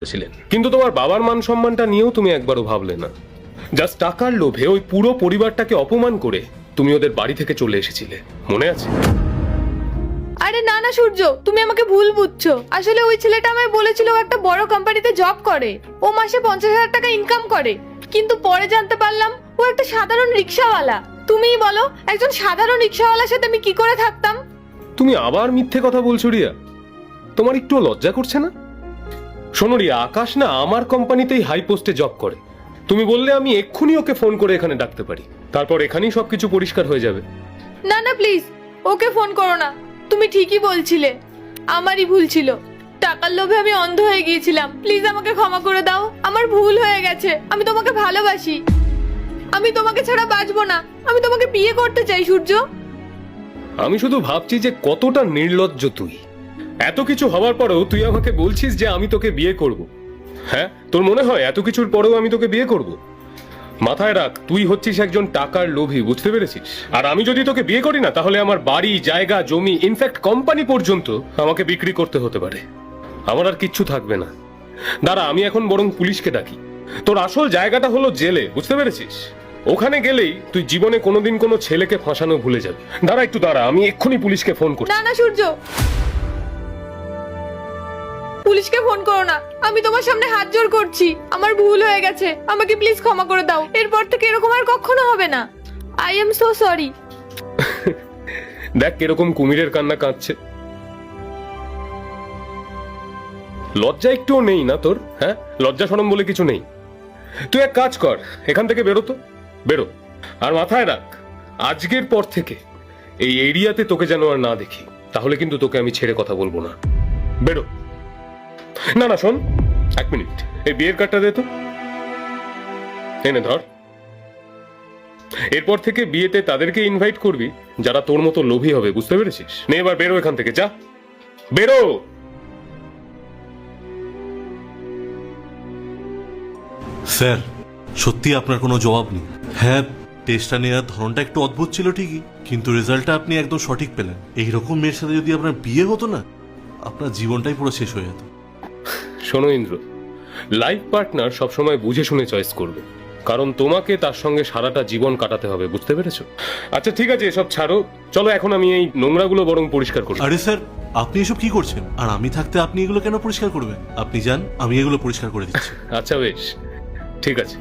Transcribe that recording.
ছিলেন, কিন্তু তোমার বাবার মান সম্মানটা নিয়েও তুমি একবারও ভাবলে না। জাস্ট টাকার লোভে ওই পুরো পরিবারটাকে অপমান করে তুমি ওদের বাড়ি থেকে চলে এসেছিলে, মনে আছে? আরে না না সূর্য, তুমি আমাকে ভুল বুঝছো। আসলে ওই ছেলেটা আমায় বলেছিল ও একটা বড় কোম্পানিতে জব করে, ও মাসে 50,000 টাকা ইনকাম করে। কিন্তু পরে জানতে পারলাম ও একটা সাধারণ রিক্সাওয়ালা। তুমিই বলো, একজন সাধারণ রিক্সাওয়ালার সাথে আমি কি করে থাকতাম? তুমি আবার মিথ্যে কথা বলছো রিয়া, তোমার একটু লজ্জা করছে না? শোনো রিয়া, আকাশ না আমার কোম্পানিতেই হাই পোস্টে জব করে। তুমি বললে আমি এক্ষুনি ওকে ফোন করে এখানে ডাকতে পারি, তারপর এখানেই সবকিছু পরিষ্কার হয়ে যাবে। না না প্লিজ, ওকে ফোন করো না। তুমি ঠিকই বলছিলে, আমারই ভুল ছিল। টাকার লোভে আমি অন্ধ হয়ে গিয়েছিলাম। প্লিজ আমাকে ক্ষমা করে দাও, আমার ভুল হয়ে গেছে। আমি তোমাকে ভালোবাসি, আমি তোমাকে ছাড়া বাঁচবো না। আমি তোমাকে বিয়ে করতে চাই সূর্য। আমি শুধু ভাবছি যে কতটা নির্লজ্জ তুই। এত কিছু হওয়ার পরেও তুই আমাকে বলছিস যে আমি তোকে বিয়ে করব। হ্যাঁ, তোর মনে হয় এত কিছুর পরেও আমি তোকে বিয়ে করব? মাথায় রাখ, তুই হচ্ছিস একজন টাকার লোভী, বুঝতে পেরেছিস? আর আমি যদি তোকে বিয়ে করি না, তাহলে আমার বাড়ি, জায়গা, জমি, ইনফ্যাক্ট কোম্পানি পর্যন্ত আমাকে বিক্রি করতে হতে পারে। আমার আর কিচ্ছু থাকবে না। দাঁড়া, আমি এখন বরং পুলিশকে ডাকি। তোর আসল জায়গাটা হলো জেলে, বুঝতে পেরেছিস? ওখানে গেলেই তুই জীবনে কোনোদিন কোনো ছেলেকে ফাঁসানো ভুলে যাবি। দাঁড়া একটু দাঁড়া, আমি এক্ষুনি পুলিশকে ফোন করছি। না না সূর্য, পুলিশকে ফোন করো না। আমি তোমার সামনে হাত জোড় করছি, আমার ভুল হয়ে গেছে। আমাকে প্লিজ ক্ষমা করে দাও। এরপর থেকে এরকম আর কখনো হবে না। I am so sorry. দেখ কিরকম কুমিরের কান্না কাঁদছে। লজ্জা একটুও নেই না তোর? হ্যাঁ, লজ্জা শরম বলে কিছু নেই। তুই এক কাজ কর, এখান থেকে বেরো তো, বেরো। আর মাথায় রাখ, আজকের পর থেকে এই এরিয়াতে তোকে যেন আর না দেখি, তাহলে কিন্তু তোকে আমি ছেড়ে কথা বলবো না। বেরো। না না শোন, এক মিনিট, এই বিয়ের কার্ডটা দে তো। এনে ধর। এরপর থেকে বিয়েতে তাদেরকে ইনভাইট করবি যারা তোর মতো লোভী হবে, বুঝতে পেরেছিস? নে এবার বেরো এখান থেকে, যা বেরো। স্যার, সত্যি আপনার কোনো জবাব নেই। হ্যাঁ, টেস্টটা নেওয়ার ধরনটা একটু অদ্ভুত ছিল ঠিকই, কিন্তু রেজাল্টটা আপনি একদম সঠিক পেলেন। এইরকম মেয়ের সাথে যদি আপনার বিয়ে হতো না, আপনার জীবনটাই পুরো শেষ হয়ে যেত। শোনো ইন্দ্র, লাইফ পার্টনার সবসময় বুঝে শুনে চয়েস করবে, কারণ তোমাকে তার সঙ্গে সারাটা জীবন কাটাতে হবে, বুঝতে পেরেছো? আচ্ছা ঠিক আছে, এসব ছাড়ো, চলো এখন আমি এই নোংরাগুলো বরং পরিষ্কার করি। আরে স্যার, আপনি এসব কি করছেন? আর আমি থাকতে আপনি এগুলো কেন পরিষ্কার করবেন? আপনি যান, আমি এগুলো পরিষ্কার করে দিচ্ছি। আচ্ছা বেশ, ঠিক আছে।